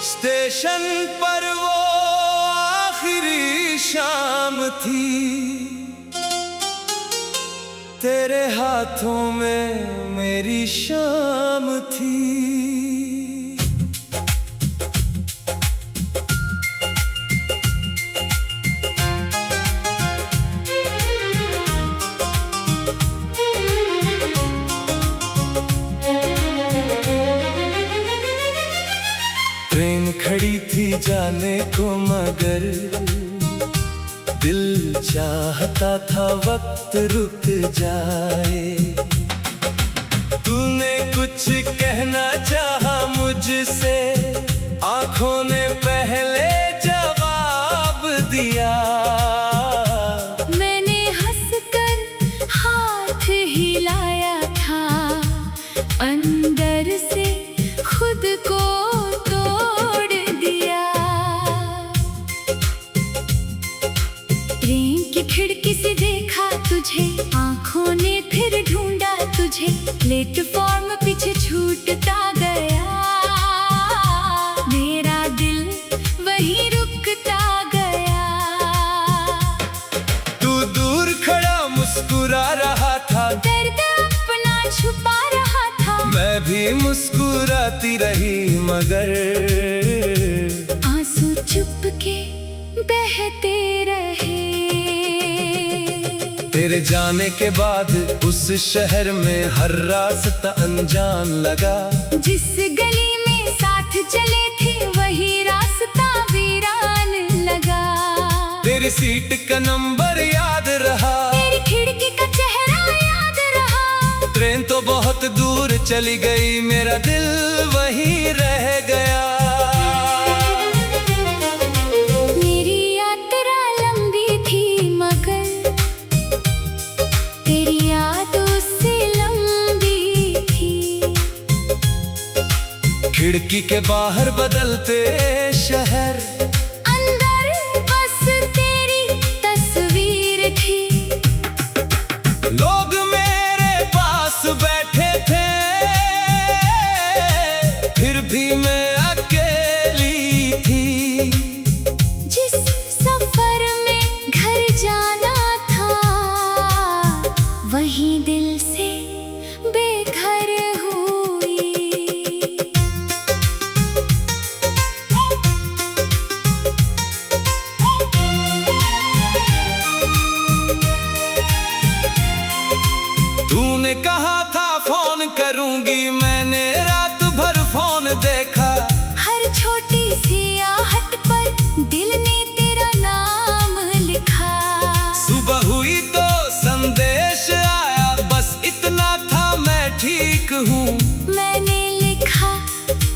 Station पर वो आखिरी शाम थी, तेरे हाथों में मेरी शाम थी। ट्रेन खड़ी थी जाने को मगर दिल चाहता था वक्त रुक जाए। तूने कुछ कहना चाहा मुझसे, आंखों ने पहले जवाब दिया। मैंने हंसकर हाथ हिलाया था, अंदर से खुद को खिड़की से देखा तुझे, आंखों ने फिर ढूंढा तुझे। प्लेटफॉर्म पीछे छूटता गया, मेरा दिल वहीं रुकता गया। तू दूर खड़ा मुस्कुरा रहा था, दर्द अपना छुपा रहा था। मैं भी मुस्कुराती रही मगर आंसू चुपके बहते रहे। तेरे जाने के बाद उस शहर में हर रास्ता अनजान लगा। जिस गली में साथ चले थे वही रास्ता वीरान लगा। तेरी सीट का नंबर याद रहा, तेरी खिड़की का चेहरा याद रहा। ट्रेन तो बहुत दूर चली गई, मेरा दिल वहीं रह गया। खिड़की के बाहर बदलते शहर, अंदर बस तेरी तस्वीर थी। लोग मेरे पास बैठे थे, फिर भी मैं अकेली थी। जिस सफर में घर जाना था, वहीं दिल से बेघर तूने कहा था फोन करूंगी, मैंने रात भर फोन देखा। हर छोटी सी आहट पर दिल ने तेरा नाम लिखा। सुबह हुई तो संदेश आया, बस इतना था मैं ठीक हूँ। मैंने लिखा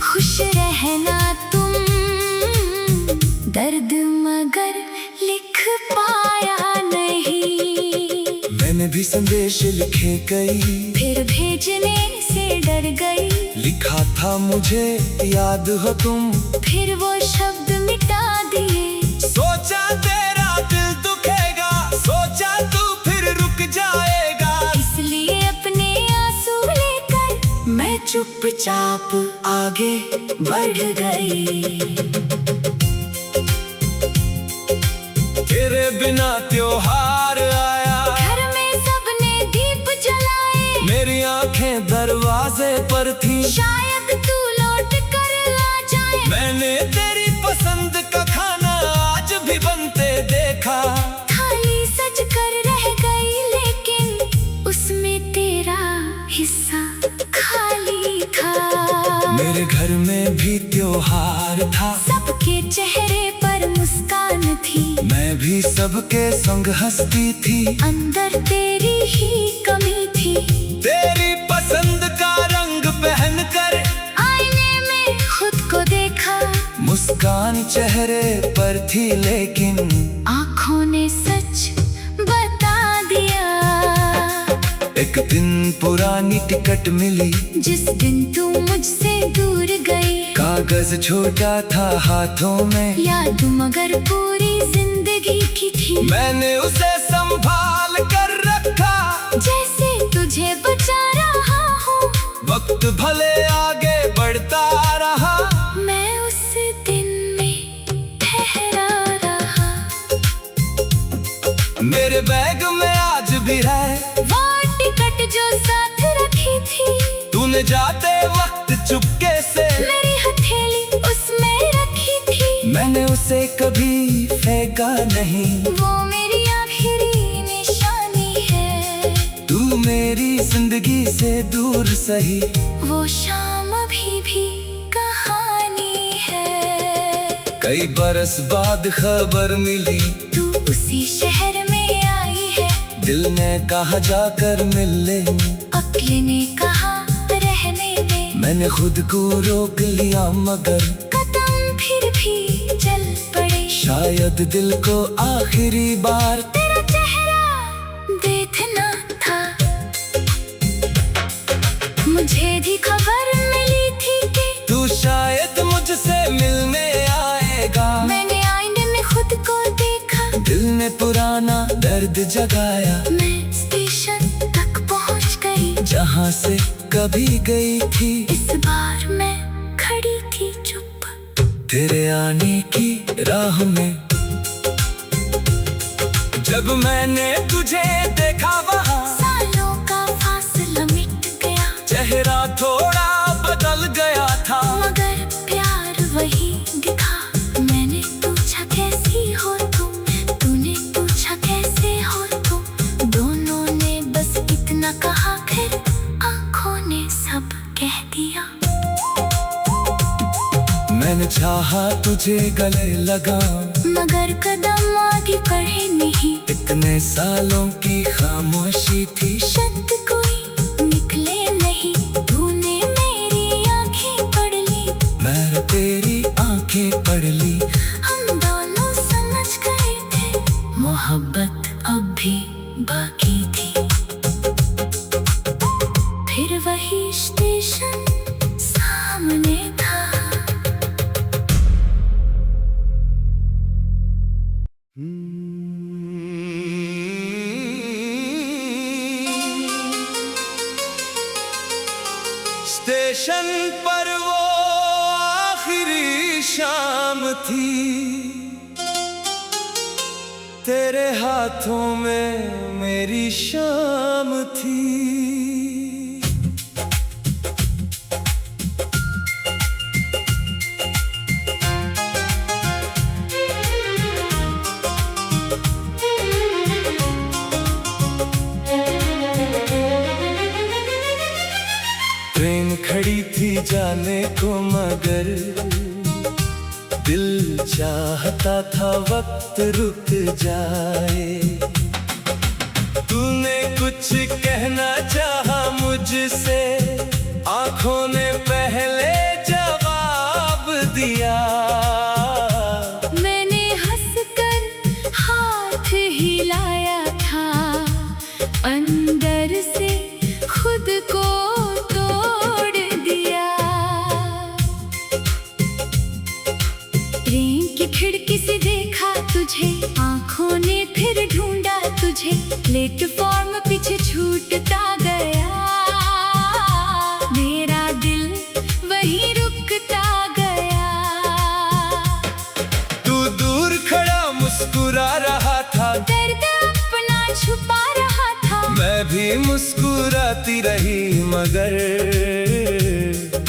खुश रहना तुम, दर्द मगर लिख पाया नहीं। मैंने भी संदेश लिखे कई, फिर भेजने से डर गई। लिखा था मुझे याद हो तुम, फिर वो शब्द मिटा दिए। सोचा तेरा दिल दुखेगा, सोचा तू फिर रुक जाएगा। इसलिए अपने आंसू लेकर मैं चुपचाप आगे बढ़ गई। तेरे बिना त्योहार आया, घर में सबने दीप जलाए। मेरी आंखें दरवाजे पर थी, शायद तू लौट कर आ जाए। मैंने तेरी पसंद का खाना आज भी बनते देखा। थाली सज कर रह गई, लेकिन उसमें तेरा हिस्सा खाली था। मेरे घर में भी त्योहार था, सबके चेहरे पर मुस्कान थी। मैं भी सबके संग हंसती थी, अंदर तेरी ही कमी थी। तेरी पसंद का रंग पहनकर आईने में खुद को देखा। मुस्कान चेहरे पर थी, लेकिन आँखों ने सच बता दिया। एक दिन पुरानी टिकट मिली, जिस दिन तू मुझसे दूर गई। कागज छोटा था हाथों में, याद मगर पूरी जिंदगी की थी। मैंने उसे संभाल कर रखा। भी है वो टिकट जो साथ रखी थी, तूने जाते वक्त चुपके से मेरी हथेली उसमें रखी थी। मैंने उसे कभी फेंका नहीं, वो मेरी आखिरी निशानी है। तू मेरी जिंदगी से दूर सही, वो शाम अभी भी कहानी है। कई बरस बाद खबर मिली, तू उसी शहर में आई है। दिल ने कहा जाकर मिल ले, अक्ल ने कहा रहने दे। मैंने खुद को रोक लिया मगर कदम फिर भी चल पड़े। शायद दिल को आखिरी बार तेरा चेहरा देखना था। मुझे भी खबर मिली थी कि तू शायद मुझसे मिलने आएगा। मैंने आईने में खुद को देखा, दिल ने पुराना दर्द जगाया। मैं स्टेशन तक पहुंच गई, जहाँ से कभी गई थी। इस बार मैं खड़ी थी चुप, तेरे आने की राह में। जब मैंने तुझे देखा वहाँ, सालों का फासला मिट गया। चेहरा थोड़ा बदल गया था, मगर प्यार वही दिखा। मैंने पूछा कैसी हो तुम, तूने पूछा कैसे हो तुम। दोनों ने बस इतना कहा, फिर आंखों ने सब कह दिया। मैंने चाहा तुझे गले लगा, मगर कदम आगे बढ़े नहीं। इतने सालों की खामोशी थी, शब्द कोई निकले नहीं। तूने मेरी आंखें पढ़ ली, मैं तेरी आंखें पढ़ ली। हम दोनों समझ गए थे, मोहब्बत अब भी बाकी थी। फिर वही स्टेशन सामने था। स्टेशन पर वो आखिरी शाम थी, तेरे हाथों में मेरी शाम थी। ट्रेन खड़ी थी जाने को मगर दिल चाहता था वक्त रुक जाए। तूने कुछ कहना चाहा मुझसे, आंखों ने पहले जवाब दिया। मैंने हंसकर हाथ हिलाया था, अंदर से खुद को तोड़ दिया। ट्रेन की खिड़की से देखा तुझे, आंखों ने फिर ढूंढा तुझे। प्लेटफॉर्म पीछे छूटता गया, मेरा दिल वहीं रुकता गया। तू दूर खड़ा मुस्कुरा रहा था, दर्द अपना छुपा रहा था। मैं भी मुस्कुराती रही मगर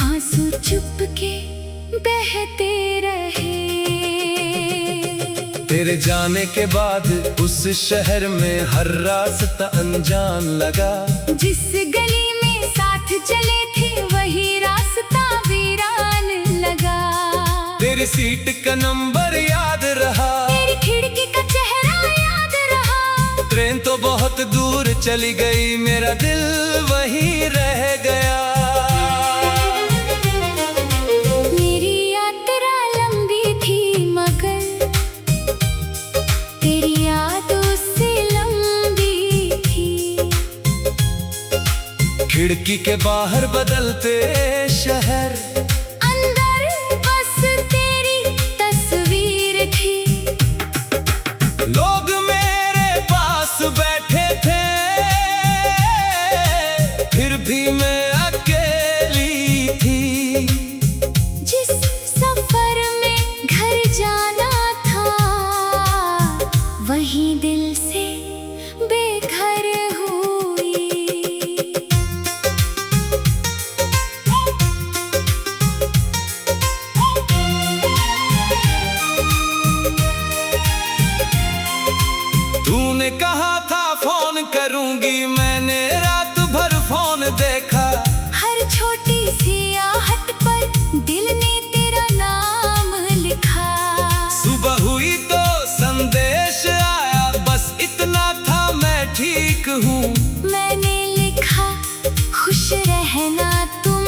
आंसू चुपके बहते रहे। तेरे जाने के बाद उस शहर में हर रास्ता अनजान लगा। जिस गली में साथ चले थे वही रास्ता वीरान लगा। तेरी सीट का नंबर याद रहा, तेरी खिड़की का चेहरा याद रहा। ट्रेन तो बहुत दूर चली गई, मेरा दिल वहीं रह गया। मेरी यात्रा लंबी थी मगर तेरी यादों से लंबी थी। खिड़की के बाहर बदलते शहर, अंदर बस तेरी तस्वीर थी। लोग मेरे पास बैठे थे, फिर भी मैं अकेली थी। जिस सफर में घर जाना था वही दिल से बेघर करूंगी। मैंने रात भर फोन देखा, हर छोटी सी आहट पर दिल ने तेरा नाम लिखा। सुबह हुई तो संदेश आया, बस इतना था मैं ठीक हूँ। मैंने लिखा खुश रहना तुम,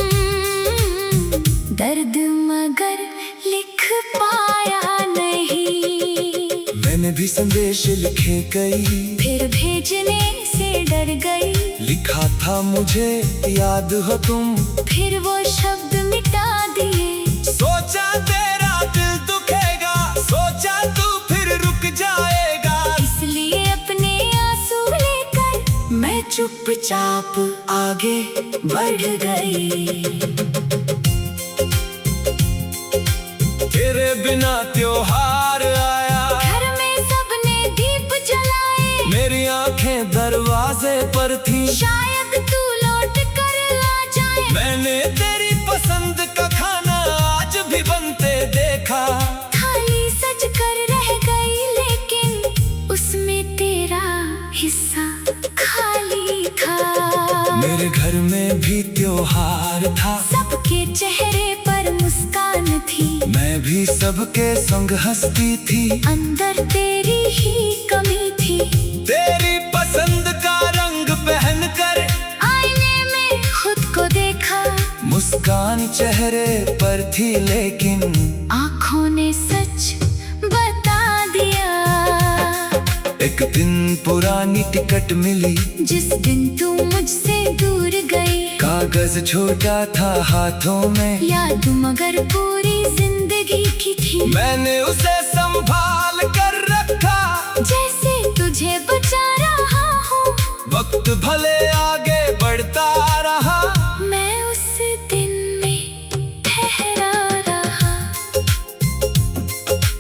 दर्द मगर लिख पाया नहीं। मैंने भी संदेश लिखे कई, फिर भेजने से डर गई। लिखा था मुझे याद हो तुम, फिर वो शब्द मिटा दिए। सोचा तेरा दिल दुखेगा, सोचा तू फिर रुक जाएगा। इसलिए अपने आंसू लेकर मैं चुपचाप आगे बढ़ गई। तेरे बिना त्योहार आया, घर में सबने दीप जलाए। मेरी आंखें दरवाजे पर थी, शायद तू लौट कर आ जाए। मैंने तेरी पसंद का खाना आज भी बनते देखा। थाली सज कर रह गई, लेकिन उसमें तेरा हिस्सा खाली था। मेरे घर में भी त्योहार था, सबके चेहरे पर मुस्कान थी। मैं भी सबके संग हंसती थी। अंदर तेरी ही कमी थी। तेरी पसंद का रंग पहन कर आईने में खुद को देखा। मुस्कान चेहरे पर थी, लेकिन आँखों ने सच बता दिया। एक दिन पुरानी टिकट मिली, जिस दिन तू मुझसे दूर गई। कागज छोटा था हाथों में, याद मगर पूरी जिंदगी की थी। मैंने उसे संभाल कर रखा, जैसे तुझे बचा रहा हूँ। वक्त भले आगे बढ़ता रहा, मैं उस दिन में ठहरा रहा।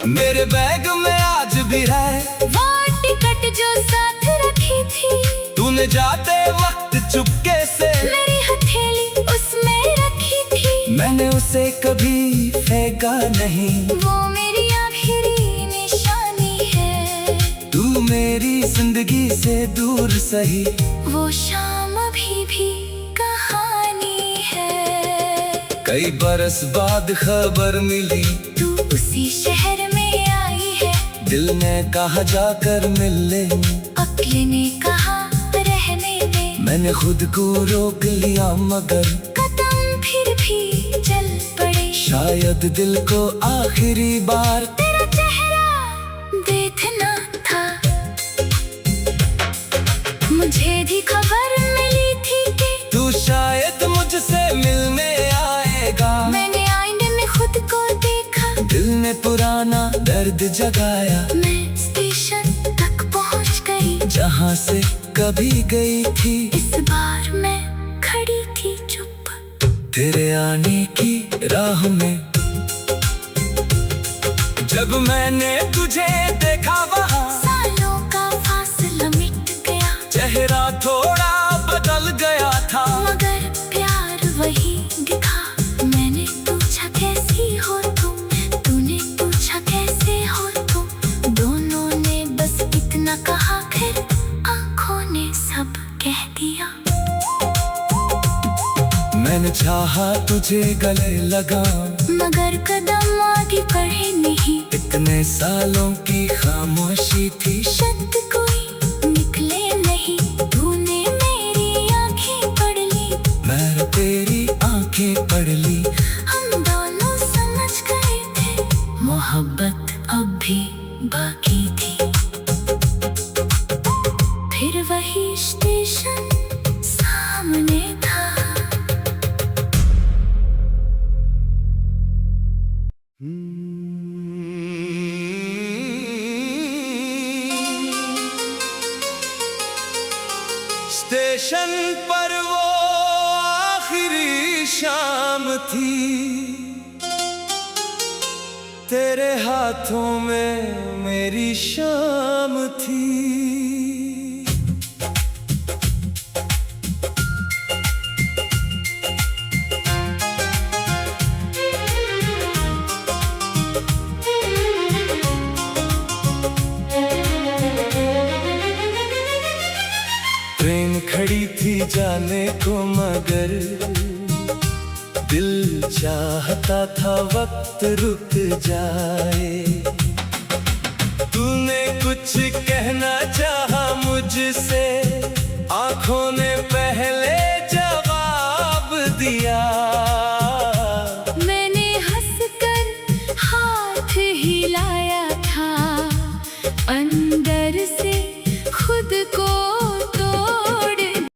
मेरे बैग में आज भी है वो टिकट जो साथ रखी थी। तूने जाते वक्त चुपके से मेरी हथेली उसमें रखी थी। मैंने उसे कभी फेंका नहीं। वो मेरी आखिरी निशानी है। तू मेरी जिंदगी से दूर सही, वो शाम अभी भी कहानी है। कई बरस बाद खबर मिली, तू उसी शहर में आई है। दिल ने कहा जाकर मिल ले, अक्ल ने कहा रहने दे। मैंने खुद को रोक लिया, मगर कदम फिर भी चल पड़े। शायद दिल को आखिरी बार तेरा चेहरा देखना था। मुझे भी खबर मिली थी कि तू शायद मुझसे मिलने आएगा। मैंने आईने में खुद को देखा। दिल ने पुराना दर्द जगाया, मैं स्टेशन तक पहुंच गई। जहाँ से कभी गई थी। इस बार मैं खड़ी थी चुप, तेरे आने की राह में। जब मैंने तुझे देखा वहाँ, सालों का फासला मिट गया। चेहरा थोड़ा बदल गया था, मगर प्यार वही दिखा। मैंने पूछा कैसी हो तुम, तूने पूछा कैसे हो तुम। दोनों ने बस इतना कहा, फिर आंखों ने सब कह दिया। मैंने चाहा तुझे गले लगा, मगर कदम आगे बढ़े नहीं। इतने सालों की खामोशी थी, शब्द कोई निकले नहीं। तूने मेरी आंखें पढ़ ली, मैं तेरी आंखें पढ़ ली। हम दोनों समझ गए थे, मोहब्बत अब भी बाकी थी। फिर वही स्टेशन सामने था। स्टेशन पर वो आखिरी शाम थी, तेरे हाथों में मेरी शाम थी। ट्रेन खड़ी थी जाने को मगर दिल चाहता था वक्त रुक जाए। तूने कुछ कहना चाहा मुझसे, आंखों ने